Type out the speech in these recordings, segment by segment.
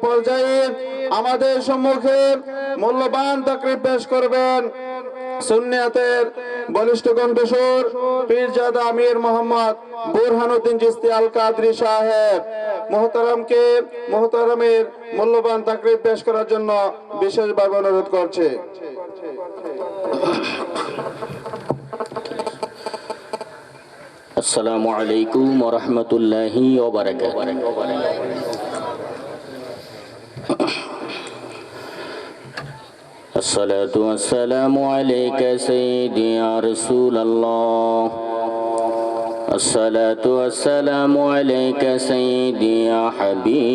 পর্যায়ে আমাদের সম্মুখে মূল্যবান তাকরির পেশ করবেন সুন্নিয়াতের বলিষ্ঠ কণ্ঠস্বর পীরজাদা আমির মোহাম্মদ বুরহানুদ্দিন চিশতি আল কাদরি সাহেব। মোহতারামের মূল্যবান তাকরির পেশ করার জন্য বিশেষভাবে অনুরোধ করছে। আসসালামু আলাইকুম ওয়া রাহমাতুল্লাহি ওয়া বারাকাতুহু। আসসালাতু ওয়াসসালামু আলাইকা সাইয়্যিদি ইয়া রাসূলুল্লাহ। আসসালাতু ওয়াসসালামু আলাইকা সাইয়্যিদি ইয়া হাবিবাল্লাহ।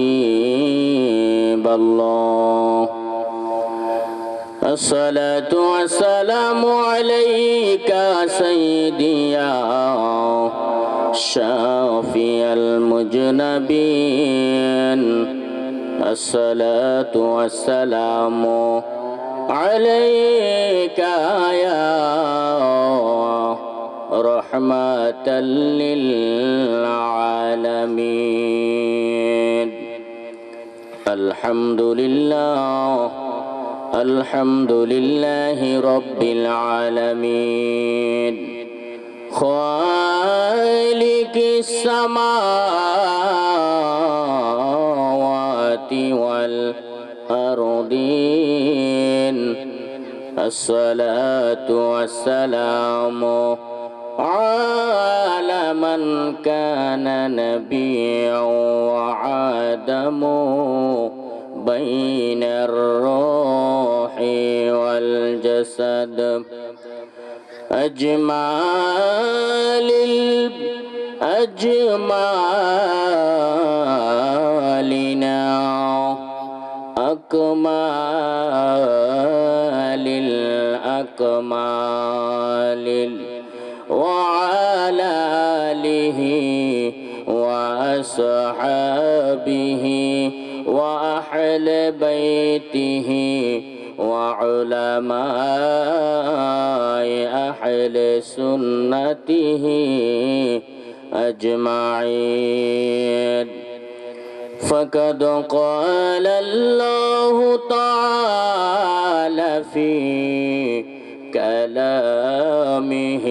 الصلاة والسلام عليك سيدي يا شافي المذنبين. الصلاة والسلام عليك يا رحمة للعالمين. الحمد لله رب العالمين خالق السماوات والأرضين. الصلاة والسلام على من كان نبيا وآدم بين الروح والجسد أجمالنا أكمال الأكمال وعلى آله وأصحابه وأهل بيته وعلماء أهل سنته أجمعين. فقد قال الله تعالى في كلامه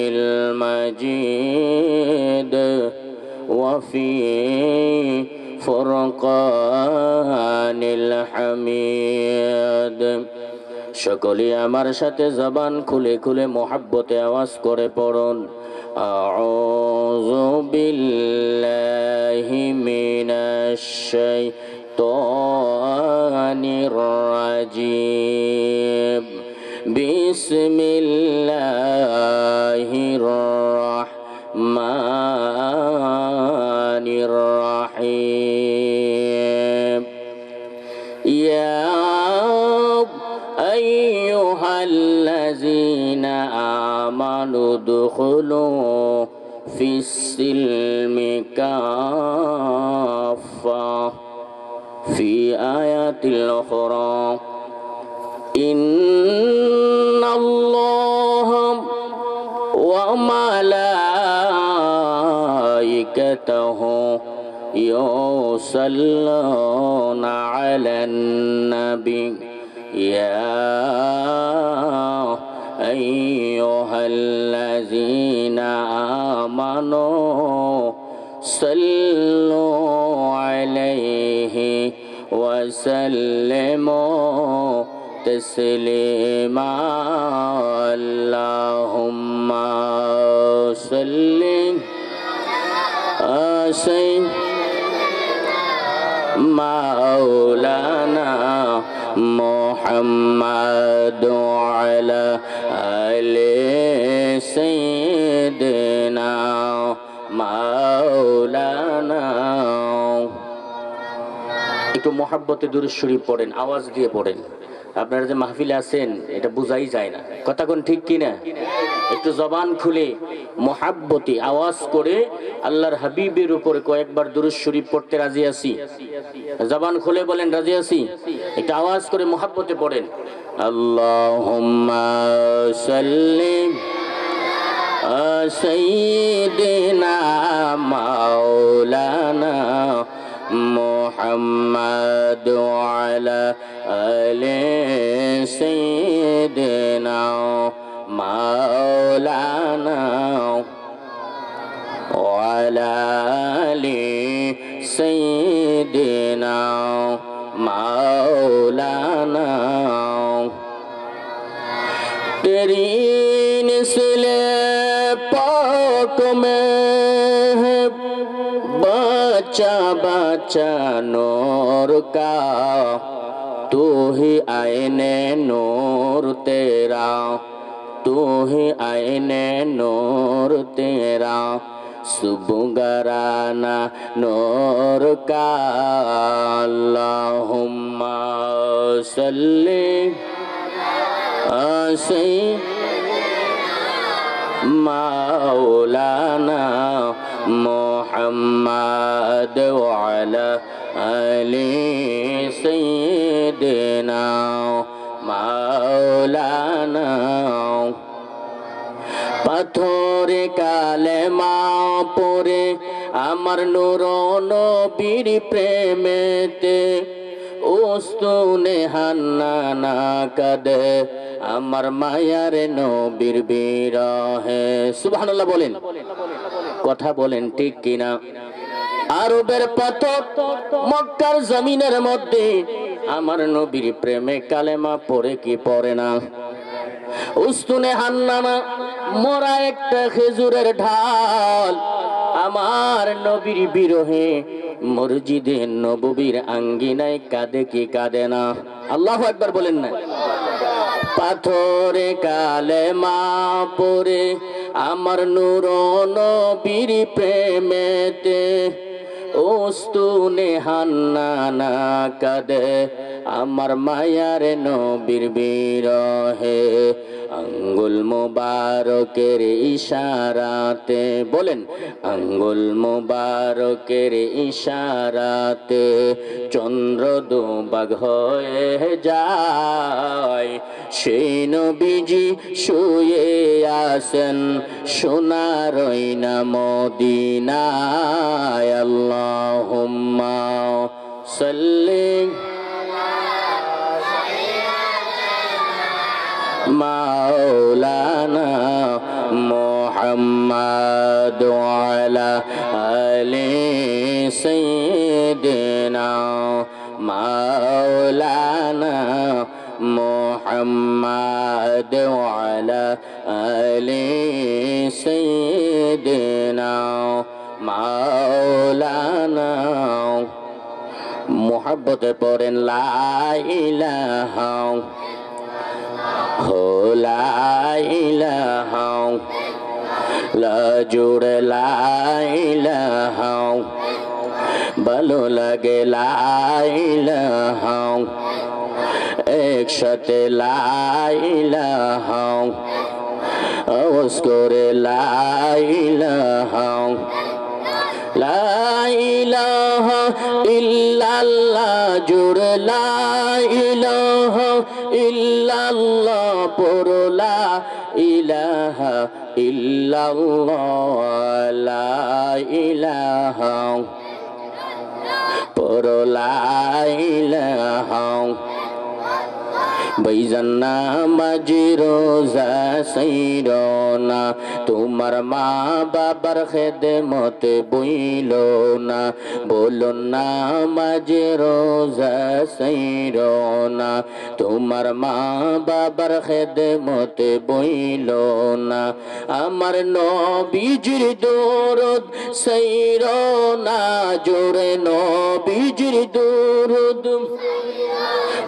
المجيد وفي ফুরকানিল হামিদ। সকলে আমার সাথে জবান খুলে খুলে মোহাব্বতে আওয়াজ করে পড়ুন আউযু বিল্লাহি মিনাশ শাইতানির রাজিম। বিসমিল্লাহির রাহমানির রাহিম। ইয়া আইয়ুহাল্লাযীনা আমানু দুখুলু ফিস-সিলমি কাফা। ফি আয়াতিল উখরা ইন্নাল্লাহা ওয়া মালাইকাতাহু ইউসাল্লুনা আলান নাবী ইয়া আইয়ুহাল্লাযীনা আমানু সাল্লু আলাইহি ওয়া সাল্লিমু তাসলিমা। আল্লাহুম্মা সাল্লি মাওলানা মুহাম্মাদ আলা আলি সাইয়্যিদিনা মাওলানা। একটু মোহাব্বতে দুরূদ শরীফ পড়েন, আওয়াজ দিয়ে পড়েন। আপনারা যে মাহফিলে আছেন এটা বোঝাই যায় না, কথা কোন ঠিক কিনা? একটু জবান খুলে মোহাব্বতে আওয়াজ করে আল্লাহর হাবিবের উপরে কয়েকবার দুরূদ শরীফ পড়তে রাজি আছি? জবান খুলে বলেন রাজি আছি? একটু আওয়াজ করে মোহাব্বতে পড়েন আল্লাহুম্মা সাল্লি সাইয়্যিদিনা মাওলানা মুহাম্মাদ وعلى آل سيدنا مولانا وعلى آل سيدنا مولانا तेरी नस्ल पाक में है बच्चा बच्चा नूर का तू ही आईने नूर तेरा तू ही आईने नूर तेरा सुबुगराना नूर का अल्लाहुम्मा सल्ली मौलाना मुहम्मद वाला अली सैयदना मौलाना পাথরে কালেমা পড়ে আমার নূর নবীর প্রেমেতে ওস্তুনে হান্নানা কাঁদে আমার মায়ার নবীর বিরহে সুবহানাল্লাহ বলেন কথা বলেন ঠিক কিনা আরবের পাথর মক্কার জমিনের মধ্যে আমার নবীর প্রেমে কালেমা পড়ে কি পড়ে না উস্তুনে হান্নানা মোরা একটা খেজুরের ঢাল আমার নবীর বিরহে মসজিদে নববীর আঙ্গিনায় কাঁদে কি কাঁদে না আল্লাহু আকবার বলেন না পাথরে কালেমা পড়ে আমার নূর নবীর প্রেমেতে ওস্তুনে হান্নানা কাঁদে আমার মায়ার নবীর বিরহে আঙ্গুল মুবারকের ইশারাতে বলেন আঙ্গুল মুবারকের ইশারাতে চন্দ্র দুভাগ হয়ে যায় সেই নবীজি শুয়ে আছেন সোনার না মদিনায় আল্লাহুম্মা সাল্লি مولانا محمد وعلى آل سيدنا مولانا محمد وعلى آل سيدنا مولانا محبت পড়েন লা ইলাহা हो ला इलाहा ला जुड़ ला इलाहा ভালো লাগে লা ইলাহা একসাথে লা ইলাহা আওয়াজ করে লা ইলাহা লা ইলাহা ইল্লাল্লাহ জুড় লা ইলাহা ইল্লাল্লাহ পড়ো লা ইলাহা ইল্লাল্লাহ লা ইলাহা পড়ো লা ইলাহা বৈজন্না মাঝি রোজা সৈরনা তোমার মা বাবার খেদমত বইল না বলো না মাঝি রোজা সৈরনা তোমার মা বাবার খেদমত বইল না আমার নবীজির দরদ সৈরনা জোরে নবীজির দরদ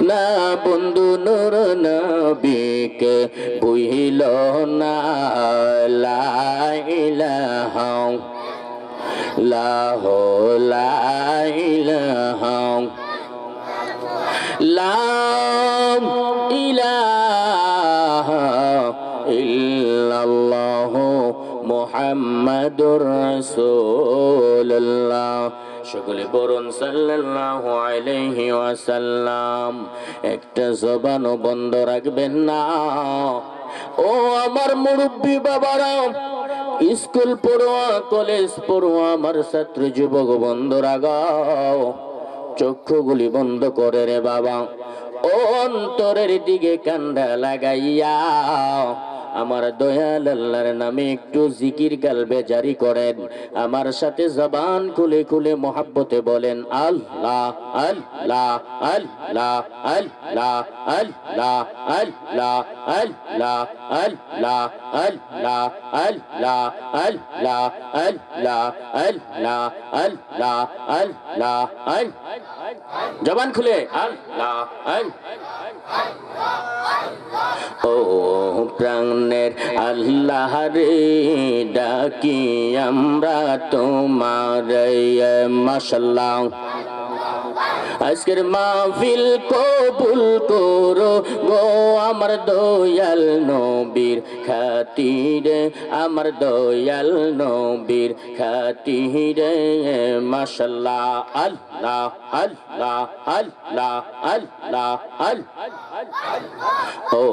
না বন্ধু নূর নবীকে বুঝিল না লা ইলাহা লাহ লা ইলাহা লা ইলাহা ইল্লাল্লাহ মুহাম্মাদুর রাসূলুল্লাহ সকলে বরুন সাল্লাল্লাহু আলাইহি ওয়াসাল্লাম একটা জবানও বন্ধ রাখবেন না ও আমার মুরব্বী বাবারা স্কুল পড়ুয়া কলেজ পড়ুয়া আমার ছাত্র যুবক বন্ধুরা গাও চক্ষুগুলি বন্ধ করে রে বাবা, অন্তরের দিকে কান্ডা লাগাইয়া আমার দয়াল আল্লাহর নামে একটু জিকির কালবে জারি করেন। আমার সাথে জবান খুলে খুলে মোহাব্বতে বলেন আল্লাহ আল্লাহ আল্লাহ আল্লাহ আল্লাহ আল্লাহ আল্লাহ আল্লাহ আল্লাহ আল্লাহ আল্লাহ আল্লাহ আল্লাহ আল্লাহ আল্লাহ আল্লাহ, জবান খুলে আল্লাহ ও প্রাণের আল্লাহ রে ডাকি আমরা তোমার মাশাআল্লাহ। আজকের মাহফিল কবুল করো গো আমার দয়াল নবীর খাতিরে, আমার দয়াল নবীর খাতিরে মাশাআল্লাহ আল্লাহ আল্লাহ আল্লাহ আল্লাহ আল্লাহ। ও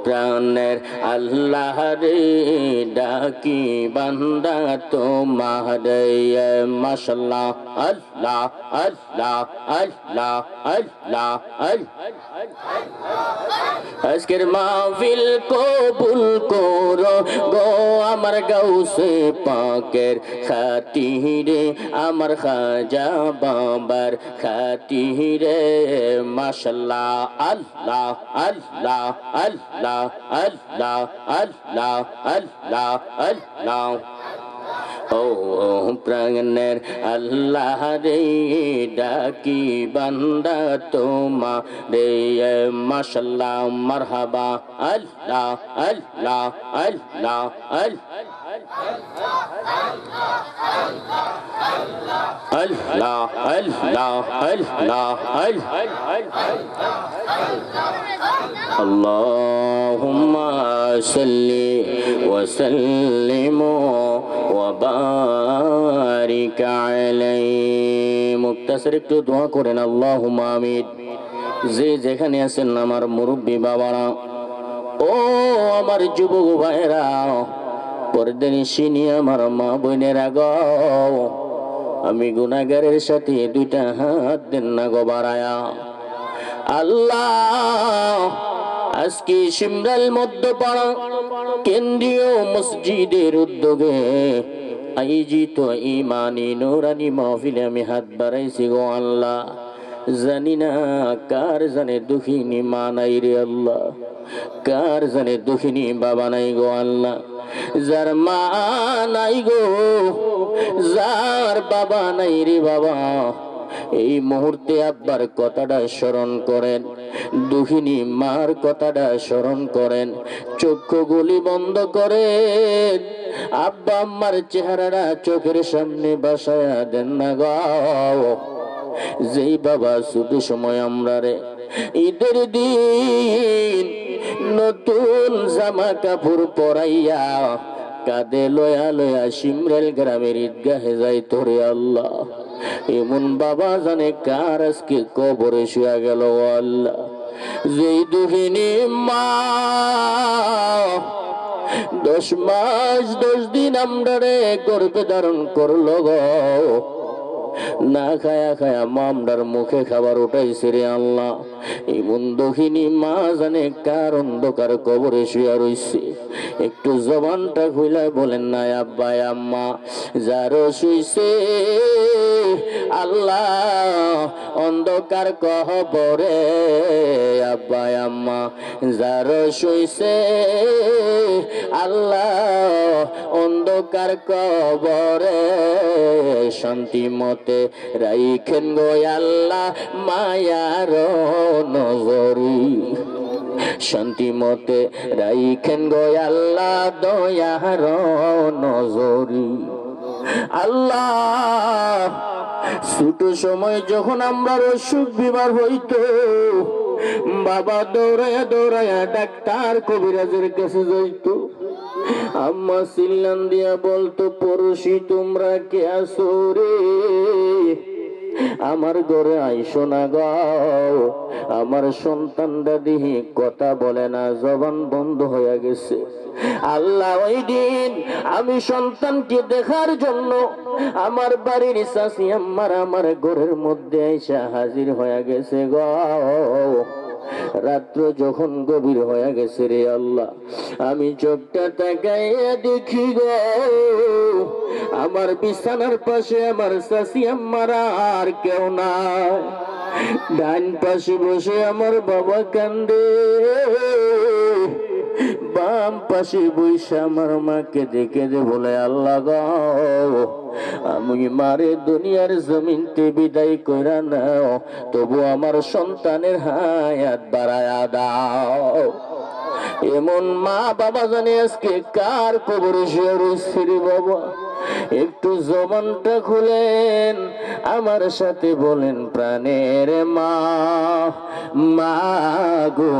প্রাণের আল্লাহ রে ডাকি বান্দা তোমার মাশাআল্লাহ আল্লাহ আল্লাহ আল্লাহ আল্লাহ আল্লাহ। আজকের মাহফিল কবুল করো গো আমার গাউসে পাকের খাতিরে, আমার খাজা বাবার খাতিরে মাশাআল্লাহ আল্লাহ আল্লাহ আল্লাহ আল্লাহ আল্লাহ আল্লাহ আল্লাহ। ও প্রাণের আল্লাহ রে ডাকি বান্দা তোমারে মাশাআল্লাহ মারহাবা আল্লাহ আল্লাহ আল্লাহ আল্লাহ আল্লাহ আল্লাহ আল্লাহ আল্লাহুম্মা সাল্লি ওয়া সাল্লিম ওয়া বারিক আলাইহি। মুক্তাসির একটু দোয়া করেন আল্লাহুম্মা আমিন। যে যেখানে আছেন আমার মুরব্বী বাবারা, ও আমার যুবক ভাইরা, পর্দানিশিনী আমার মা বোনেরা গো, আমি গুনাহগারের সাথে দুইটা হাত দেন না গো বাড়ায়া। আল্লাহ আজকে শিমরাল মধ্যপাড়া কেন্দ্রীয় মসজিদের উদ্যোগে আয়োজিত ইমানি নুরানি মাহফিলে আমি হাত বাড়াইছি গো আল্লাহ। জানি না কার জানে দুঃখিনী মা নাই রে আল্লাহ, কার জানে দুঃখিনী বাবা নাই গো আল্লাহ। যার মা নাই গো, যার বাবা নাই রে বাবা, এই মুহূর্তে আব্বার কথাটা স্মরণ করেন, দুঃখিনী মার কথাটা স্মরণ করেন, চক্ষুগুলি বন্ধ করেন, আব্বা আম্মার চেহারাটা চোখের সামনে বাসায়া দেন না গো। যেই বাবা শুধু সময় আমরা রে ঈদের দিন নতুন জামা কাপড় পরাইয়া কাঁধে লয়া লয়া শিমরাল গ্রামের ঈদগাহে যাইত রে আল্লাহ, এমন বাবা জানে কার আজকে কবরে শুয়া গেল আল্লাহ। যেই দুঃখিনী মা 10 মাস 10 দিন আমরা রে গর্ভে ধারণ করলো গো, না খায়া খায়া মামদার মুখে খাবার উঠাইছে রে আল্লাহ। এমন দুঃখিনী মা জানে কার অন্ধকার কবরে শুয়া রইছে। একটু জবানটা খুইলা বলেন না আব্বা আম্মা যারো শুইছে আল্লাহ অন্ধকার কবরে, আব্বা আম্মা যারো শুইছে আল্লাহ অন্ধকার কবরে, শান্তি মতে রাইখেন গো আল্লাহ মায়ার নজরি, শান্তি মতে রাইখেন গো আল্লাহ দয়ার নজরি। আল্লাহ ছোট সময় যখন আমরা অসুখ বিমার হইতো, বাবা দৌড়ায়া দৌড়ায়া ডাক্তার কবিরাজের কাছে যাইতো, আম্মা সিল্লান দিয়া বলতো পড়োশি তোমরা কে আসো রে, আমার ঘরে আইসো না গো, আমার সন্তানরা দিহি কথা বলে না, জবান বন্ধ হয়ে গেছে। আল্লাহ ওই দিন আমি সন্তানকে দেখার জন্য আমার বাড়ির চাচি আম্মার আমার ঘরের মধ্যে এসে হাজির হয়ে গেছে গো। রাত্র যখন গভীর হয়ে গেছে রে আল্লাহ, আমি চোখটা তাকাইয়া দেখি গো, আমার বিছানার পাশে আমার চাচি আম্মার আর কেউ নাই। ডান পাশে বসে আমার বাবা কান্দে, বাম পাশে বসে আমার মাকে দেখে দে বলে আল্লাহ গো, আমি মারে দুনিয়ার জমিনতে বিদায় কইরা নাও, তবু আমার সন্তানের হায়াত বাড়ায়া দাও। এমন মা বাবা জানে আজকে কার কবরে শুয়ে রয়েছে রে বাবা? একটু জবানটা খুলেন, আমার সাথে বলেন প্রাণের মা, মা গো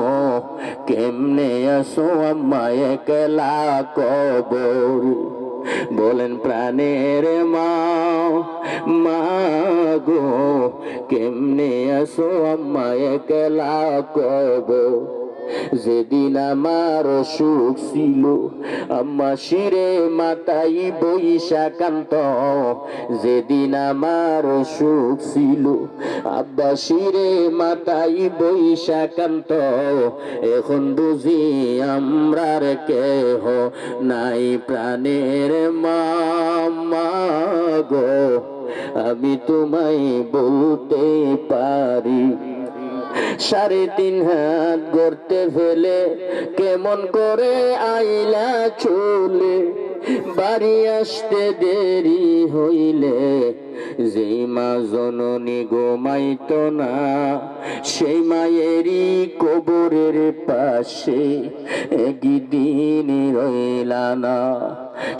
কেমনে আসো আম্মা একলা কবর? বলেন প্রাণের মা, মা গো কেমনে আসো আম্মা একলা কবর? যেদিন আমার অসুখ ছিল আম্মা শিরে মাথায় বইসা কান্ত, যেদিন আমার অসুখ ছিল আব্বা শিরে মাথায় বইসা কান্ত, এখন বুঝি আমরার কেহ নাই প্রাণের মা, মা গো আমি তোমায় বলতে পারি, 3.5 হাত গড়তে ফেলে কেমন করে আইলা চলে, বাড়ি আসতে দেরি হইলে যেই মা জননী ঘুমাইত না, সেই মায়েরই কবরের পাশে একদিন রইলা না,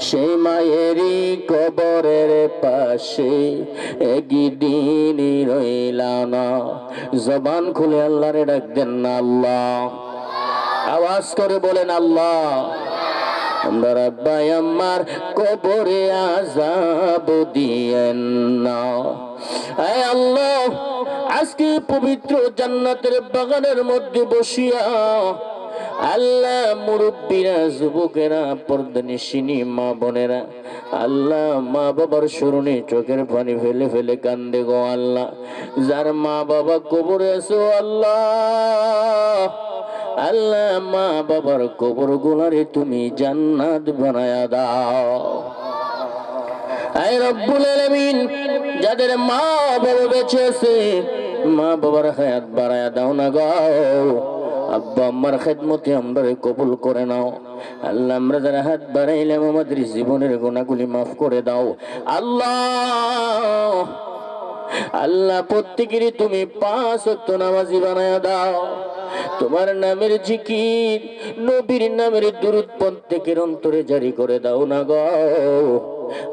সেই মায়েরই কবরের পাশে একদিন রইলা না। জবান খুলে আল্লাহরে ডাক দেন না আল্লাহ, আওয়াজ করে বলেন আল্লাহ। আমরা রাব্বাই আমার কবরে আযাব দিয়েন না। আয় আল্লাহ, আজকে পবিত্র জান্নাতের বাগানের মধ্যে বসিয়া আল্লাহ মুরব্বীরা, যুবকেরা, পর্দানিশিনী মা বোনেরা, আল্লাহ মা বাবার স্মরণে চোখের পানি ফেলে ফেলে কান্দে গো আল্লাহ। যার মা বাবা কবরে আছো আল্লাহ, আল্লাহ মা বাবার কবর গুলারে তুমি জান্নাত বানায়া দাও। আয় রব্বুল আলামিন, যাদের মা বাবা বেঁচে আছে মা বাবার হায়াত বাড়ায়া দাও না গো। আব্বা আম্মার খেদমতে আমরা কবুল করে নাও আল্লাহ। আমরা যারা হাত বাড়াইলাম আমাদের জীবনের গুনাহগুলি মাফ করে দাও আল্লাহ। আল্লাহ প্রত্যেকেরই তুমি 5 ওয়াক্ত নামাজি বানায়া দাও। তোমার নামের জিকির, নবীর নামের দুরূদ প্রত্যেকের অন্তরে জারি করে দাও না গো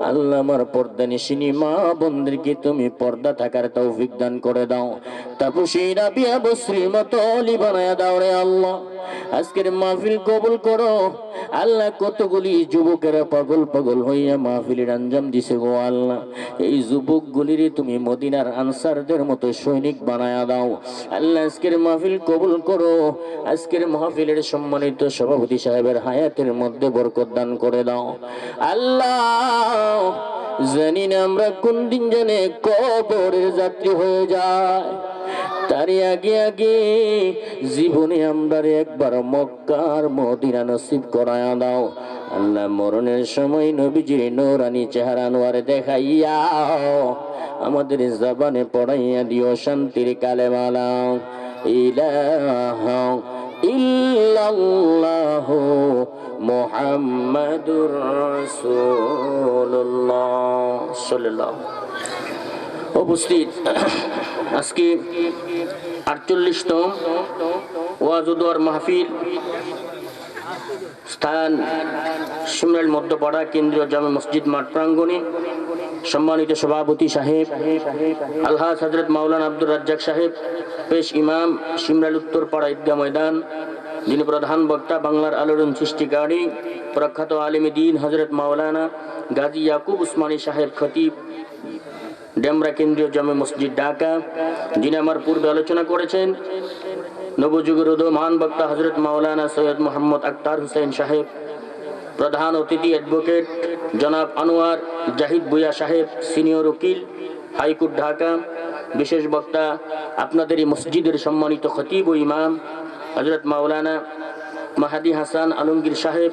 আল্লাহ। আমার পর্দানিশিনী মা বোনদেরকে তুমি পর্দা থাকার তৌফিক দান করে দাও। তাপসী রাবিয়া বসরির মতো অলি বানায়া দাও রে আল্লাহ। আজকের মাহফিল কবুল করো আল্লাহ। কতগুলি যুবকেরা পাগল পাগল হইয়া মাহফিলের আঞ্জাম দিছে গো আল্লাহ। এই যুবকগুলিরে তুমি মদিনার আনসারদের মতো সৈনিক বানায়া দাও আল্লাহ। আজকের মাহফিল কবুল করো। আজকের মাহফিলের সম্মানিত সভাপতি সাহেবের হায়াতের মধ্যে বরকত দান করে দাও আল্লাহ। জানি না আমরা কোন দিন জানে কবরের যাত্রী হয়ে যায়, তারই আগে আগে জীবনে আমরা একবার মক্কার মদিনা নসিব করায়া দাও আল্লাহ। মরণের সময় নবীজির নূরানি চেহারা আনোয়ারে দেখাইয়া আমাদের জবানে পড়াইয়া দিও শান্তির কালেমা লা ইলাহা ইল্লাল্লাহু মুহাম্মাদুর রাসূলুল্লাহ সাল্লাল্লাহু। উপস্থিত, আজকে 48তম ওয়াজ ও দোয়ার মাহফিল, স্থান শিমরাইল মধ্যপাড়া কেন্দ্রীয় জামে মসজিদ মাঠ প্রাঙ্গণে। সম্মানিত সভাপতি সাহেব আলহাজ হযরত মাওলানা আব্দুর রাজ্জাক সাহেব, পেশ ইমাম শিমরাইল উত্তরপাড়া ঈদগাহ ময়দান। যিনি প্রধান বক্তা বাংলার আলোড়ন সৃষ্টিকারী প্রখ্যাত আলেম দ্বীন হযরত মাওলানা গাজী ইয়াকুব উসমানী সাহেব খতিব ডেমরা কেন্দ্রীয় জামে মসজিদ ঢাকা, যিনি আমার পূর্বে আলোচনা করেছেন নবযুগের উদীয়মান বক্তা হযরত মাওলানা সৈয়দ মোহাম্মদ আখতার হুসাইন সাহেব, প্রধান অতিথি অ্যাডভোকেট জনাব আনোয়ার জাহিদ ভুঁইয়া সাহেব, সিনিয়র উকিল, হাইকোর্ট ঢাকা। বিশেষ বক্তা আপনাদের এই মসজিদের সম্মানিত খতিব ও ইমাম হযরত মাওলানা মাহাদি হাসান আলমগীর সাহেব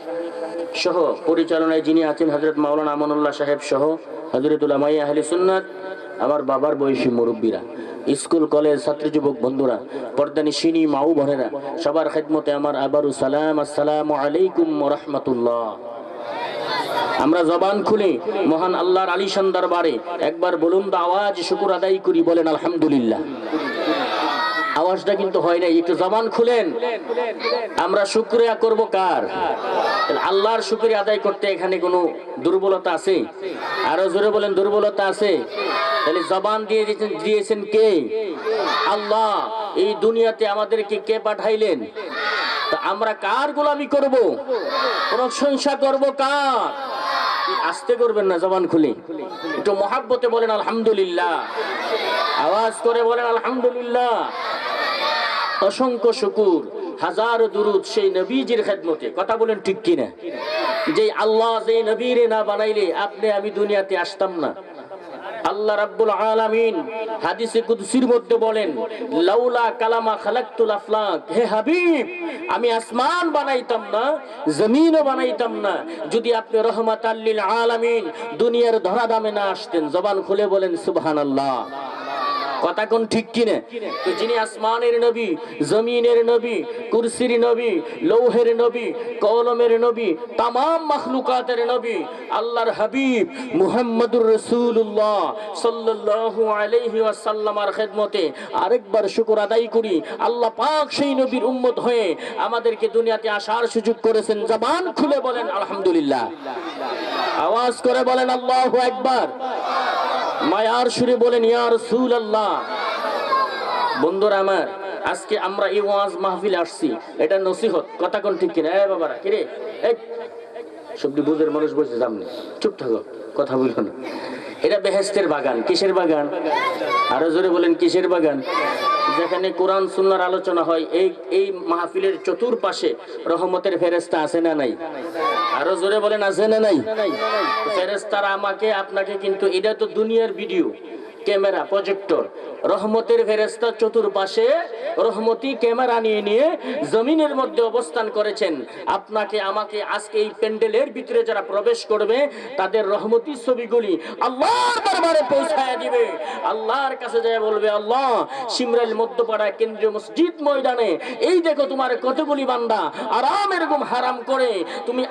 সহ, পরিচালনায় যিনি আছেন হযরত মাওলানা আমানুল্লাহ সাহেব সহ হযরত উলামায়ে আহলে সুন্নাত, আমার বাবার বয়সী মুরব্বীরা, স্কুল কলেজ ছাত্র যুবক বন্ধুরা, পর্দানিশিনী মা ও বোনেরা, সবার খেদমতে আমার আবারও সালাম, আসসালামু আলাইকুম ওয়া রাহমাতুল্লাহ। আমরা জবান খুলে মহান আল্লাহর আলিশান দরবারে একবার বলুন তো, আওয়াজ শুকর আদায় করি, বলেন আলহামদুলিল্লাহ। আওয়াজটা কিন্তু হয় নাই, একটু জবান খুলেন। আমরা শুকরিয়া করব কার? আল্লাহর শুকরিয়া আদায় করতে এখানে কোনো দুর্বলতা আছে? আরো জোরে বলেন, দুর্বলতা আছে? তাহলে জবান দিয়েছেন কে? আল্লাহ। এই দুনিয়াতে আমাদেরকে কে পাঠাইলেন? তা আমরা কার গোলামি করব? প্রশংসা করব কার? আস্তে করবেন না, জবান খুলে একটু মহাব্বতে বলেন আলহামদুলিল্লাহ, আওয়াজ করে বলেন আলহামদুলিল্লাহ। অসংখ্য শুকুর, হাজার দুরুদ সেই নবীজির খেদমতে। কথা বলেন ঠিক কিনা? যে আল্লাহ যে নবীরে না বানাইলে আপনি আমি দুনিয়াতে আসতাম না। আল্লাহ রাব্বুল আলামিন হাদিসে কুদসির মধ্যে বলেন, লাউলা কালামা খালাকতুল আফলাক, হে হাবিব আমি আসমান বানাইতাম না, জমিনও বানাইতাম না যদি আপনি রহমাতাল লিল আলামিন দুনিয়ার ধরাধামে না আসতেন। জবান খুলে বলেন সুবহানাল্লাহ। কথা কোন ঠিক কিনা? তো যিনি আসমানের নবী, জমিনের নবী, কুরসির নবী, লৌহের নবী, কলমের নবী, তামাম মাখলুকাতের নবী, আল্লাহর হাবিব মুহাম্মদুর রাসূলুল্লাহ সাল্লাল্লাহু আলাইহি ওয়াসাল্লামের খেদমতে আরেকবার শুকর আদায় করি। আল্লাহ পাক সেই নবীর উম্মত হয়ে আমাদেরকে দুনিয়াতে আসার সুযোগ করেছেন। জবান খুলে বলেন আলহামদুলিল্লাহ, আওয়াজ করে বলেন আল্লাহু আকবার, মায়ার সুরে বলেন ইয়া রাসূলুল্লাহ। বন্ধুরা আমার, আজকে আমরা এই ওয়াজ মাহফিলে আসছি, এটা নসিহত। কথা কোন ঠিক কিনা? এ বাবারা, কি রে, এই সবটি বুঝের মানুষ বসে সামনে, চুপ থাকো, কথা বলবো না। এটা বেহেশতের বাগান। কিসের বাগান? আরো জোরে বলেন, কিসের বাগান? যেখানে কোরআন সুন্নাহর আলোচনা হয়। এই মাহফিলের চতুর্পাশে রহমতের ফেরেশতা আছে না নাই? আরো জোরে বলেন, আছে না নাই? ফেরেশতারা আমাকে আপনাকে, কিন্তু এটা তো দুনিয়ার ভিডিও, ক্যামেরা, প্রজেক্টর। রহমতের ফেরেশতা চতুর্পাশে রহমতি ক্যামেরা নিয়ে নিয়ে জমিনের মধ্যে অবস্থান করেছেন। আপনাকে আমাকে আজকে এই প্যান্ডেলের ভিতরে যারা প্রবেশ করবে তাদের রহমতি ছবিগুলি আল্লাহর দরবারে পৌঁছায় দিবে। আল্লাহর কাছে যায় বলবে, আল্লাহ সিমরাইল মধ্যপাড়া কেন্দ্রীয় মসজিদ ময়দানে এই দেখো তোমার কতগুলি বান্দা আরাম এরকম হারাম করে তুমি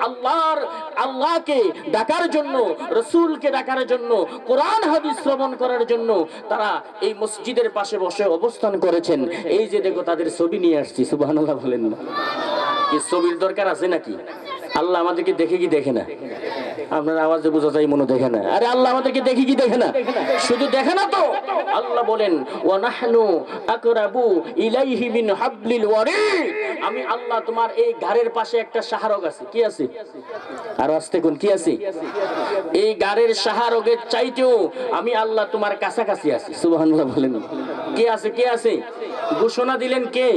আল্লাহকে ডাকার জন্য, রসুলকে ডাকার জন্য, কোরআন হাদিস শ্রবণ করার জন্য তারা এই মসজিদের পাশে বসে অবস্থান করেছেন। এই যে দেখো তাদের ছবি নিয়ে আসছি। সুবহানাল্লাহ বলেন না? এই ছবির দরকার আছে নাকি? আল্লাহ আমাদেরকে দেখে কি দেখে না? আপনার আওয়াজে বোঝা যায় মনে দেখে না। আরে আল্লাহ আমাদেরকে দেখে কি দেখে না? শুধু দেখে না তো, আল্লাহ বলেন ওয়া নাহনু আকরাবু ইলাইহি মিন হাবলিল ওয়ারিদ। আমি আল্লাহ তোমার এই ঘাড়ের পাশে একটা শাহরগ আছে। কি আছে? আর আস্তে কোন কি আছে? এই ঘাড়ের শাহরগের চাইতেও আমি আল্লাহ তোমার কাছাকাছি আছি। সুবহানাল্লাহ বলেন। কে আছে? কে আছে? ঘোষণা দিলেন কে?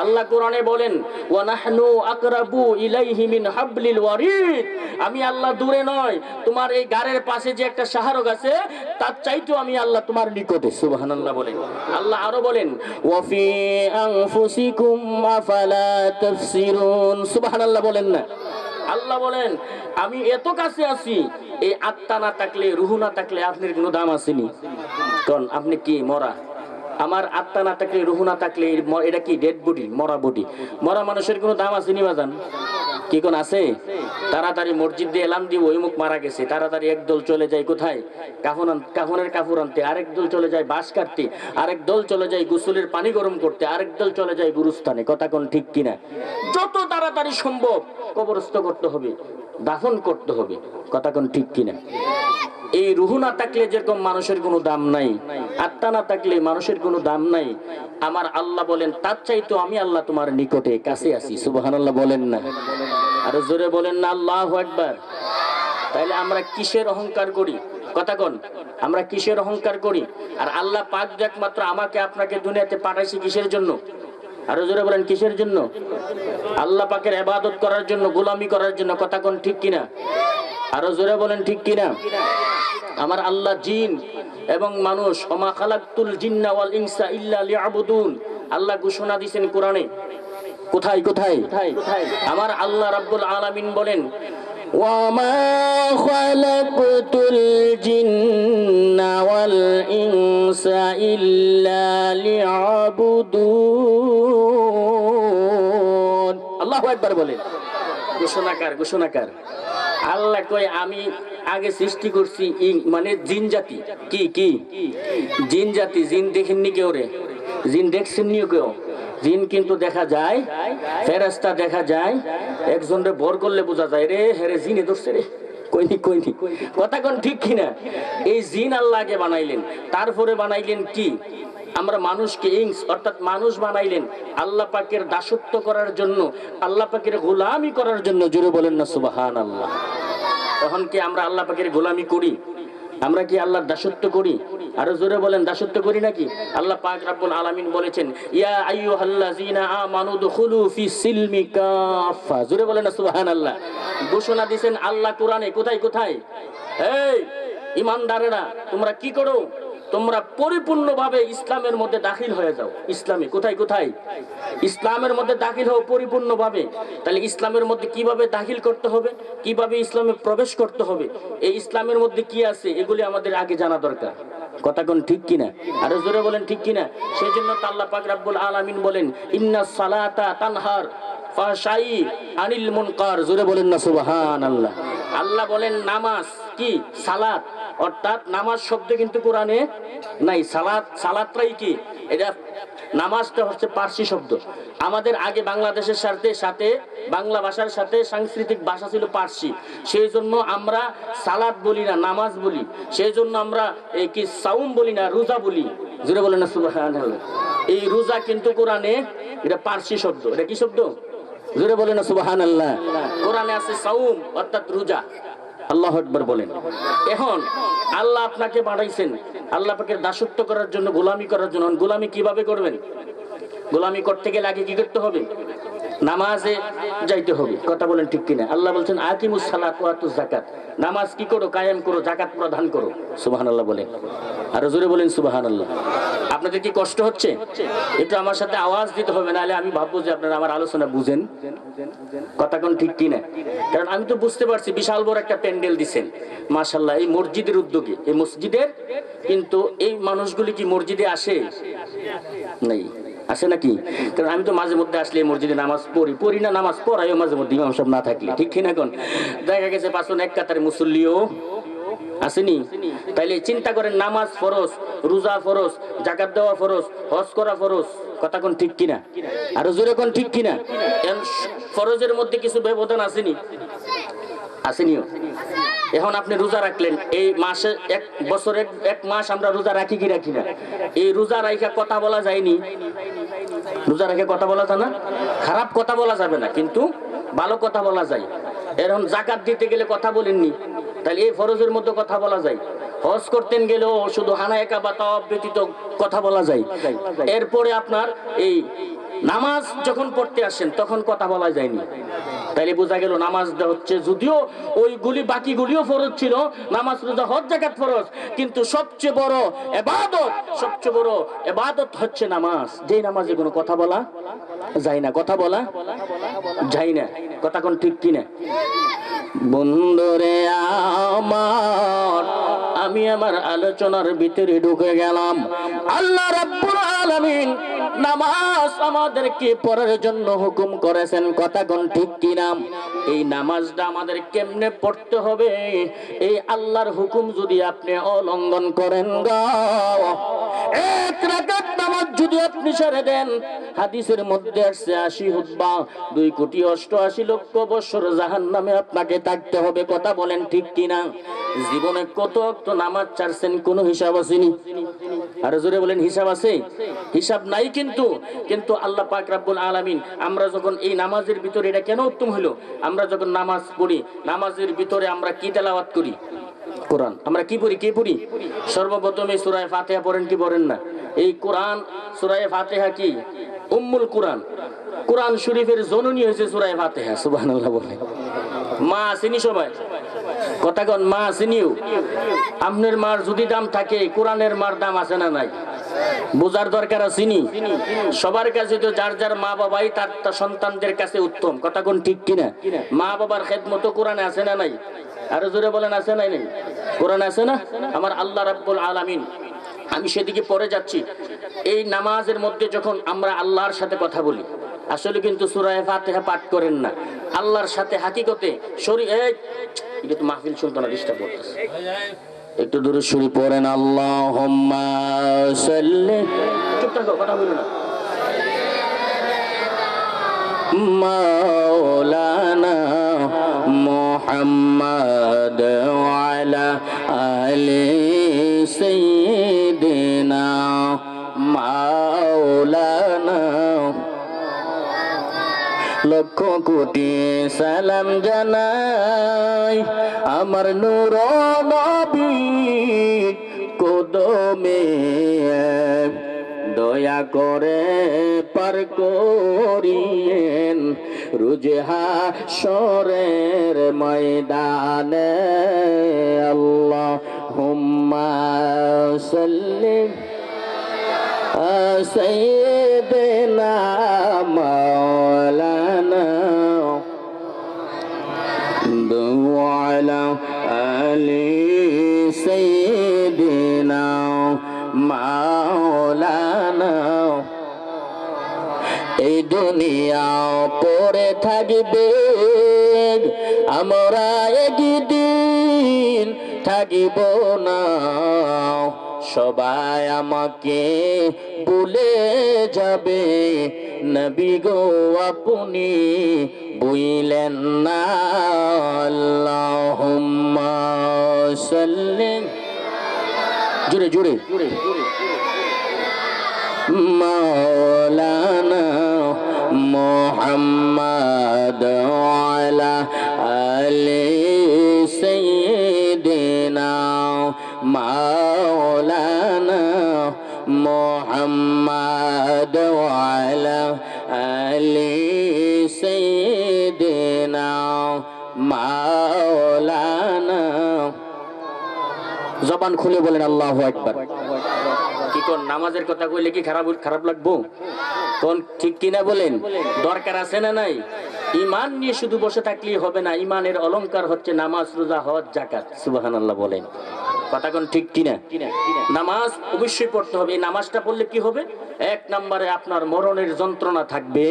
আল্লাহ কোরআনে বলেন ওয়া নাহনু আকরাবু ইলাইহি মিন হাবলিল ওয়ারিদ। আমি আল্লাহ দূরে নয়, তোমার এই ঘাড়ের পাশে যে একটা শাহরগ আছে তার চাইতেও আমি আল্লাহ তোমার নিকটে। সুবহানাল্লাহ বলেন। আল্লাহ আরো বলেন ওয়া ফি আনফুসিকুম আফালা তাফসিরুন। সুবহানাল্লাহ বলেন না? আল্লাহ বলেন আমি এত কাছে আছি, এই আত্মা না থাকলে, রূহ না থাকলে আপনার কোনো দাম আসেনি। কারণ আপনি কি মরা? আমার আত্মা না থাকলে, রূহ না থাকলে এটা কি ডেড বডি, মরা বডি। মরা মানুষের কোনো দাম আসেনি বাজান? কি কোন আছে? তাড়াতাড়ি মসজিদ দিয়ে এলাম দিব ওই মুখ মারা গেছে, তাড়াতাড়ি একদল চলে যায় কোথায়? কাফনের কাপড় আনতে, আরেক দল চলে যায় বাঁশ কাটতে, আরেক দল চলে যায় গোসলের পানি গরম করতে, আরেক দল চলে যায় গুরুস্থানে। কথা কোন ঠিক কিনা? যত তাড়াতাড়ি সম্ভব কবরস্থ করতে হবে, দাফন করতে হবে। কথা কোন ঠিক কিনা? এই রূহ না থাকলে যেরকম মানুষের কোনো দাম নাই, আত্মা না থাকলে মানুষের কোনো দাম নাই, আমার আল্লাহ বলেন তার চাইতো আমি আল্লাহ তোমার নিকটে কাছে আছি। সুবহানাল্লাহ বলেন না? আরো জোরে বলেন না আল্লাহু আকবার। তাইলে আমরা কিসের অহংকার করি? কথা কোন? আমরা কিসের অহংকার করি? আর আল্লাহ পাক যে একমাত্র আমাকে আপনাকে দুনিয়াতে পাঠাইছে কিসের জন্য? আরো জোরে বলেন কিসের জন্য? আল্লাহ পাকের ইবাদত করার জন্য, গোলামি করার জন্য। কথা কোন ঠিক কিনা? আরো জোরে বলেন ঠিক কিনা? আমার আল্লাহ জিন এবং মানুষ, ওমা খালাকতুল জিন্না ওয়াল ইনসা ইল্লা লিয়াবুদুন, আল্লাহ ঘোষণা দিয়েছেন কোরআনে। কোথায় কোথায়? আমার আল্লাহ রাব্বুল আলামিন বলেন, ওয়ামা খালাকতুল জিন্না ওয়াল ইনসা ইল্লা লিয়াবুদুন। আল্লাহু আকবার বলেন। ঘোষণাকার আল্লাহ কয় আমি আগে সৃষ্টি করছি মানে জিন জাতি। কি জিন জাতি? জিন দেখেননি কেউ রে? জিন দেখছেননি কেউ? জিন কিন্তু দেখা যায়, ফেরেশতা দেখা যায়, একজনরে ভর করলে বোঝা যায় রে হেরে জিনে ধরছে রে। কইনি কথা কোন ঠিক কিনা? এই জিন আল্লাহ আগে বানাইলেন, তারপরে বানাইলেন কি? আমরা মানুষকে ইংস অর্থাৎ মানুষ বানাইলেন আল্লাহ পাকের দাসত্ব করার জন্য, আল্লাহ পাকের গোলামি করার জন্য। জোরে বলেন না সুবহানাল্লাহ। তখন কি আমরা আল্লাহ পাকের গোলামি করি? আমরা কি আল্লাহর দাসত্ব করি? আরো জোরে বলেন দাসত্ব করি নাকি? আল্লাহ পাক রব্বুল আলামিন বলেছেন, ইয়া আইয়ুহাল্লাযীনা আমানু দুখুলু ফিস সিলমি কাফা। জোরে বলেন না সুবহানাল্লাহ। ঘোষণা দিবেন আল্লাহ কোরআনে। কোথায়? এই ঈমানদারেরা, তোমরা কি করো? তোমরা পরিপূর্ণভাবে ইসলামের মধ্যে দাখিল হয়ে যাও। ইসলামে কোথায়? ইসলামের মধ্যে দাখিল হও পরিপূর্ণভাবে। তাহলে ইসলামের মধ্যে কিভাবে দাখিল করতে হবে, কিভাবে ইসলামে প্রবেশ করতে হবে, এই ইসলামের মধ্যে কি আছে এগুলি আমাদের আগে জানা দরকার। কথা কোন ঠিক কিনা? আরো জোরে বলেন ঠিক কিনা? সেই জন্য তো আল্লাহ পাক রব্বুল আলামিন বলেন, ইন্নাস সালাতা তানহার ফাহশাই আনিল মুনকার। জোরে বলেন না সুবহানাল্লাহ। আল্লাহ বলেন নামাজ কি? সালাত, অর্থাৎ নামাজ শব্দ কিন্তু কোরআনে নাই। সালাতটাই কি? এটা নামাজটা হচ্ছে পার্সি শব্দ। আমাদের আগে বাংলাদেশের সাথে বাংলা ভাষার সাথে সাংস্কৃতিক ভাষা ছিল পার্সি, সেই জন্য আমরা সালাত বলি না, নামাজ বলি। সেই জন্য আমরা এই কি সাউম বলি না, রোজা বলি। জোরে বলেন না সুবহানাল্লাহ। এই রোজা কিন্তু কোরআনে এটা পার্সি শব্দ। এটা কি শব্দ? জোরে বলেন না সুবহানাল্লাহ। কোরআনে আছে সাউম অর্থাৎ রোজা। আল্লাহু আকবার বলেন। এখন আল্লাহ আপনাকে বানাইছেন আল্লাহ পাকের দাসত্ব করার জন্য, গোলামি করার জন্য। গোলামি কিভাবে করবেন? গোলামি করতে গেলে আগে কি করতে হবে? নামাজে যাইতে হবে। কথা বলেন ঠিক কিনা? আল্লাহ বলছেন আকিমুস সালাত ওয়া আতুজ যাকাত। নামাজ কি করো? কায়েম করো, যাকাত প্রদান করো। সুবহানাল্লাহ বলেন। আর জোরে বলেন সুবহানাল্লাহ। আপনাদের কি কষ্ট হচ্ছে? একটু আমার সাথে আওয়াজ দিতে হবে, নাহলে আমি ভাববো যে আপনারা আমার আলোচনা বুঝেন। কথা কোন ঠিক কিনা? কারণ আমি তো বুঝতে পারছি বিশাল বড় একটা প্যান্ডেল দিছেন মাশাআল্লাহ, এই মসজিদের উদ্যোগে, এই মসজিদের। কিন্তু এই মানুষগুলি কি মসজিদে আসে? নাই, আসে নাকি? কারণ আমি তো মাঝে মধ্যে আসলে মসজিদে নামাজ পড়ি না, নামাজ পড়াইও মাঝে মধ্যে ইমাম সাহেব না থাকলে, ঠিক কিনা? কোন দেখা গেছে পাঁচজন এক কাতারে মুসল্লিও আসেনি। তাইলে চিন্তা করেন, নামাজ ফরজ, রোজা ফরজ, যাকাত দেওয়া ফরজ, হজ করা ফরজ। কথা কোন ঠিক কিনা? আরো জোরে কোন ঠিক কিনা? ফরজের মধ্যে কিছু ব্যবধান আসেনি? আসেনিও। এখন আপনি রোজা রাখলেন, এই মাসে এক বছরে এক মাস আমরা রোজা রাখি কি রাখি না? এই রোজা রাখা কথা বলা যায়নি? রোজা রেখে কথা বলা যায় না? খারাপ কথা বলা যাবে না, কিন্তু ভালো কথা বলা যায়। এরকম যাকাত দিতে গেলে কথা বলেননি, তাহলে এই ফরজের মধ্যে কথা বলা যায়। হজ করতেন গেলেও শুধু হানায়ে কাবা তাওয়াফ ব্যতীত কথা বলা যায়। এরপরে আপনার এই নামাজ যখন পড়তে আসেন তখন কথা বলা যায়নি। তাইলে বোঝা গেল নামাজটা হচ্ছে, যদিও ওইগুলি বাকিগুলিও ফরজ ছিল, নামাজ, রোজা, হজ, যাকাত ফরজ, কিন্তু সবচেয়ে বড় ইবাদত হচ্ছে নামাজ। যেই নামাজে কোনো কথা বলা যায় না, কথা বলা যায় না। কথা কোন ঠিক কিনা? বন্ধুরে আমার, আমি আমার আলোচনার ভিতরে ঢুকে গেলাম। আল্লাহ রাব্বুল আলামিন নামাজ আমাদেরকে পড়ার জন্য হুকুম করেছেন। কথা কোন ঠিক কিনা? এই নামাজটা আমাদের কেমনে পড়তে হবে, এই আল্লাহর হুকুম যদি আপনি অলঙ্ঘন করেন এক রাকাত নামাজ যদি আপনি ছেড়ে দেন, হাদিসের মধ্যে আসছে 80 হুতবা 2,88,00,000 বছর জাহান্নামে আপনাকে থাকতে হবে। কথা বলেন ঠিক কিনা? জীবনে কত ওয়াক্ত নামাজ ছাড়ছেন, কোনো হিসাব আসেনি? আর জোরে বলেন হিসাব আছে? হিসাব নাই। কিন্তু আল্লাহ পাক রব্বুল আলামিন, আমরা যখন এই নামাজের ভিতরে, এটা কেন উত্তম হলো, আমরা যখন নামাজ পড়ি, নামাজের ভিতরে আমরা কি তেলাওয়াত করি? কোরআন। আমরা কি পড়ি, কে পড়ি? সর্বপ্রথমে সূরা ফাতিহা পড়েন কি পড়েন না? এই কোরআন, সূরা ফাতিহা কি উম্মুল কোরআন। কোরআন শরীফের জননী হয়েছে সূরা ফাতিহা। সুবহানাল্লাহ বলেন। মা আসেনি সবাই? কথা কন, মা আসেনিও? আপনার মার যদি দাম থাকে, কোরআনের মার দাম আছে না নাই? বোঝার দরকার আসেনি? সবার কাছে তো যার যার মা বাবাই তার সন্তানদের কাছে উত্তম। কথা কোন ঠিক কিনা? মা বাবার খেদমত কোরআনে আছে না নাই? আরো জোরে বলেন, আছে নাই? নাই কোরআন আছে না? আমার আল্লাহ রাব্বুল আলামিন, আমি সেদিকে পরে যাচ্ছি। এই নামাজের মধ্যে যখন আমরা আল্লাহর সাথে কথা বলি, আসলে কিন্তু সূরা ফাতিহা পাঠ করেন না, আল্লাহর সাথে হাকিকতে এটা তো মাহফিল শুনতো না, ডিস্টার্ব করতেছে। একটু দুরূদ শরীফ পড়েন, আল্লাহুম্মা সাল্লি। চুপ থাকো, কথা বলো না। মাওলানা মুহাম্মদ ওয়ালা আলি সাইয়্যিদিনা মাওলানা। লক্ষ কোটি সালাম জানাই আমার নূর নবী কদমে, দয়া করে পার করিয়েন রোজে হাশরের ময়দানে। আল্লাহুম্মা সাল্লি সাইয়্যিদিনা মাওলানা ওয়ালা আলি সাইয়্যিদিনা মাওলানা। এই দুনিয়া পড়ে থাকবে, আমরা একদিন থাকিব না। সবাই আমাকে ভুলে যাবে, নবী গো আপনি বুঝলেন না। আল্লাহুম্মা সাল্লি, জোরে জোরে, মাওলানা মুহাম্মদ ওয়ালা আলি সাইয়্যিদিনা মাওলানা মুহাম্মদ ওয়ালা আলি সাইয়্যিদিনা মাওলানা। জবান খুলে বলেন আল্লাহু আকবার। কি কোন নামাজের কথা কইলে কি খারাপ লাগবো? কোন ঠিক কিনা বলেন? দরকার আছে না নাই? ঈমান নিয়ে শুধু বসে থাকলেই হবে না, ঈমানের অলংকার হচ্ছে নামাজ, রোজা, হজ, যাকাত। সুবহানাল্লাহ বলেন। কথা কোন ঠিক কিনা? নামাজ অবশ্যই পড়তে হবে। এই নামাজটা পড়লে কি হবে? এক নম্বরে আপনার মরণের যন্ত্রণা থাকবে।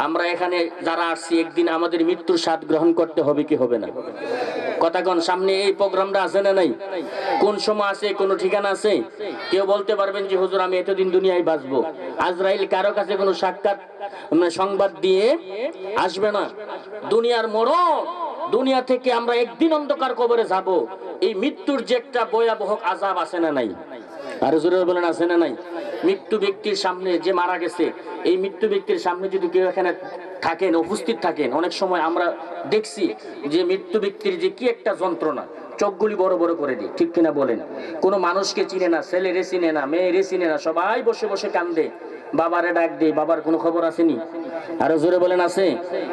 আমরা এখানে যারা আসছি, একদিন আমাদের মৃত্যুর স্বাদ গ্রহণ করতে হবে কি হবে না? কথা কোন সামনে এই প্রোগ্রামটা আছে না নাই? কোন সময় আছে, কোন ঠিকানা আছে? কেউ বলতে পারবেন যে হুজুর আমি এতদিন দুনিয়ায় বাঁচবো? আজরাইল কারো কাছে কোনো সাক্ষাৎ সংবাদ দিয়ে আসবে না। দুনিয়ার মরণ, দুনিয়া থেকে আমরা একদিন অন্ধকার কবরে যাব। এই মৃত্যুর যে একটা ভয়াবহ আযাব আছে না নাই? আর জোরে বলেন, আছে না নাই? মৃত্যু ব্যক্তির সামনে যে মারা গেছে, এই মৃত্যু ব্যক্তির সামনে যদি কেউ এখানে থাকেন, উপস্থিত থাকেন, অনেক সময় আমরা দেখছি যে মৃত্যু ব্যক্তির যে কি একটা যন্ত্রণা, চোখগুলি বড় বড় করে দিই। ঠিক কিনা বলেন? কোনো মানুষকে চিনে না, ছেলেরে চিনে না, মেয়েরে চিনে না, সবাই বসে বসে কান্দে। বাবারে ডাক দে, বাবার কোনো খবর আসেনি? আরো জোরে বলেন, আছে?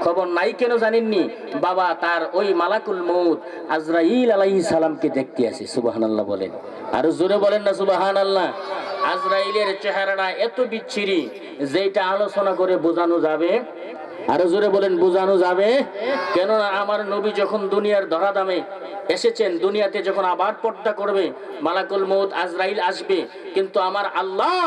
খবর নাই কেন জানেননি? বাবা তার ওই মালাকুল মউত আজরাইল আলাইহিস সালামকে দেখতে আসে। সুবহানাল্লাহ বলেন। আরো জোরে বলেন না সুবহানাল্লাহ। আজরাইলের চেহারাটা এত বিচ্ছিরি যেটা আলোচনা করে বোঝানো যাবে। আরো জোরে বলেন, বোঝানো যাবে। কেননা আমার নবী যখন দুনিয়ার ধরাধামে এসেছেন, দুনিয়াতে যখন আবার পর্দা করবে, মালাকুল মউত আজরাইল আসবে, কিন্তু আমার আল্লাহ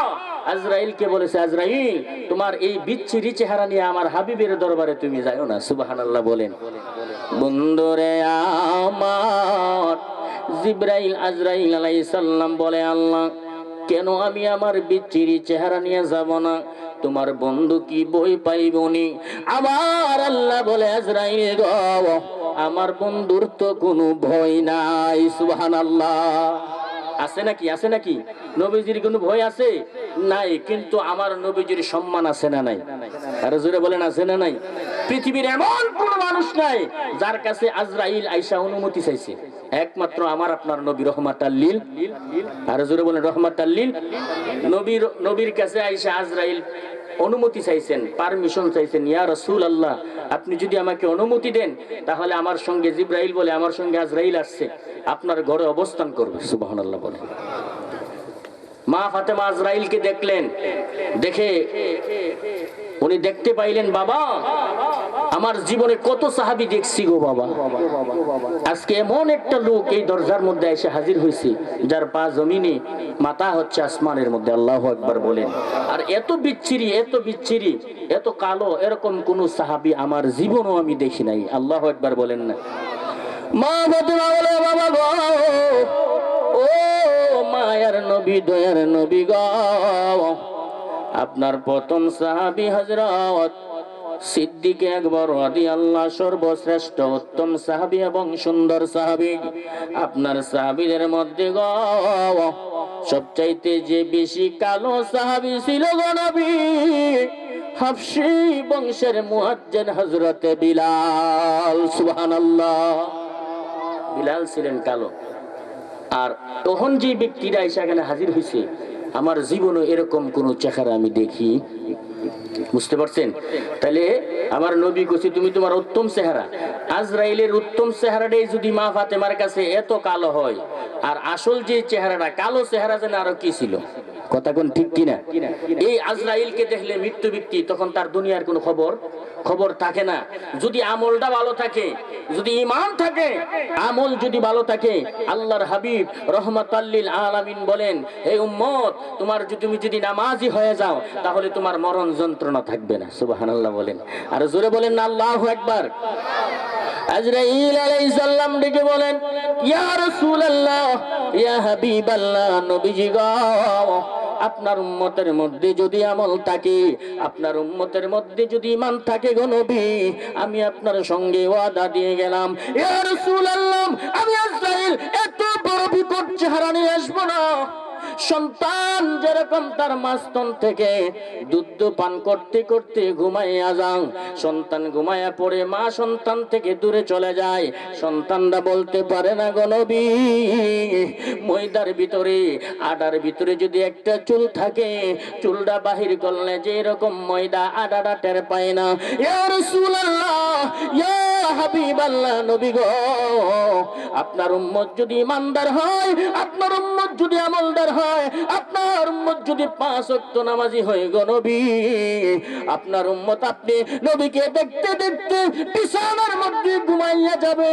আজরাইলকে বলেছে, আজরাইল তোমার এই বিচ্ছিরি চেহারা নিয়ে আমার হাবিবের দরবারে তুমি যাও না। সুবহানাল্লাহ বলেন। বন্ধুরে আমার জিবরাইল আজরাইল আলাইহিস সালাম বলে, আল্লাহ কেন আমি আমার বিচ্ছিরি চেহারা নিয়ে যাব না? তোমার বন্ধু কি বই পাইবনি? আমার আল্লাহ বলে, আজরাইল গো, আমার বন্ধুর তো কোনো ভয় নাই। সুবহানাল্লাহ। আছে নাকি? আছে নাকি? নবীজির কোনো ভয় আছে? নাই। কিন্তু আমার নবীজির সম্মান আছে না নাই? আরে জোরে বলেন, আছে না নাই? পৃথিবীর এমন কোন মানুষ নাই যার কাছে আজরাইল আইসা অনুমতি চাইছে। একমাত্র আমার আপনার নবী রহমাতাল লিল, আর জোরে বলেন রহমাতাল লিল। নবীর কাছে আয়েশা আজরাইল অনুমতি চাইছেন, পারমিশন চাইছেন, ইয়া রাসূলুল্লাহ আপনি যদি আমাকে অনুমতি দেন তাহলে আমার সঙ্গে জিবরাইল বলে আমার সঙ্গে আজরাইল আসছে, আপনার ঘরে অবস্থান করবে। সুবহানাল্লাহ বলে। মা ফাতেমা আজরাইলকে দেখলেন, দেখে উনি দেখতে পাইলেন বাবা আমার জীবনে কত সাহাবী দেখছি গো বাবা, আজকে এমন একটা লোক এই দরজার মধ্যে এসে হাজির হয়েছে যার পা জমিনে মাথা হচ্ছে আসমানের মধ্যে। আল্লাহু আকবার বলেন। আর এত বিচ্ছিরি, এত বিচ্ছিরি, এত কালো এরকম কোন সাহাবী আমার জীবনও আমি দেখি নাই। আল্লাহু আকবার বলেন না। মা ফাতেমা বলে বাবা গো, ও মায়ার নবী দয়ার নবী গো, আপনার প্রথম সাহাবী হযরত সিদ্দিক আকবর রাদিয়াল্লাহু সর্বশ্রেষ্ঠ উত্তম সাহাবী এবং সুন্দর সাহাবী। আপনার সাহাবীদের মধ্যে গো সবচাইতে যে বেশি কালো সাহাবী ছিল গো নবী, হাবশী বংশের মুয়াজ্জিন হযরতে বিলাল। সুবহানাল্লাহ। বিলাল ছিলেন কালো। আর তখন যে ব্যক্তিরা এসে এখানে হাজির হয়েছে আমার জীবনে এরকম কোন চেহারা আমি দেখি। বুঝতে পারছেন? তাহলে আমার নবী কইছে তুমি তোমার উত্তম চেহারা, আজরাইলের উত্তম চেহারাটাই যদি মা ফাতেমার কাছে এত কালো হয়, আর আসল যে চেহারাটা কালো চেহারা যেন আরো কি ছিল, কথা কোন ঠিক কিনা? এই আজরাইলকে দেখলে মৃত্যু ব্যক্তি তখন তার দুনিয়ার কোনো খবর থাকে না। যদি আমলটা ভালো থাকে, যদি ঈমান থাকে, আমল যদি ভালো থাকে, আল্লাহর হাবিব রহমাতাল লিল আলামিন বলেন হে উম্মত তুমি যদি নামাজি হয়ে যাও তাহলে তোমার মরণ যন্ত্রণা থাকবে না। সুবহানাল্লাহ বলেন। আর জোরে বলেন না আল্লাহু আকবার। আজরাইল আলাইহিস সালাম ডেকে বলেন ইয়া রাসূলুল্লাহ ইয়া হাবিবাল্লাহ, নবীজি গো আপনার উম্মতের মধ্যে যদি আমল থাকে, আপনার উম্মতের মধ্যে যদি ঈমান থাকে গো নবী, আমি আপনার সঙ্গে ওয়াদা দিয়ে গেলাম ইয়া রাসূলুল্লাহ আমি আজরাইল এত বড় বিকট চেহারা নিয়ে আসবো না। সন্তান যেরকম তার মাস্তন থেকে দুধ পান করতে করতে ঘুমাইয়া যান, সন্তান ঘুমাইয়া পড়ে মা সন্তান থেকে দূরে চলে যায়, সন্তানরা বলতে পারে না গো নবী ময়দার ভিতরে আটার ভিতরে যদি একটা চুল থাকে, চুলটা বাহির করলে যে এরকম ময়দা আটাটা টের পায় না। ইয়া রাসূলুল্লাহ ইয়া হাবিবাল্লাহ, নবী গো আপনার উম্মত যদি ইমানদার হয়, আপনার উম্মত যদি আমলদার হয়, আপনার উম্মত যদি 5 ওয়াক্ত নামাজি হয় গো নবী, আপনার উম্মত আপনি নবীকে দেখতে দেখতে বিছানার মধ্যে ঘুমাইয়া যাবে।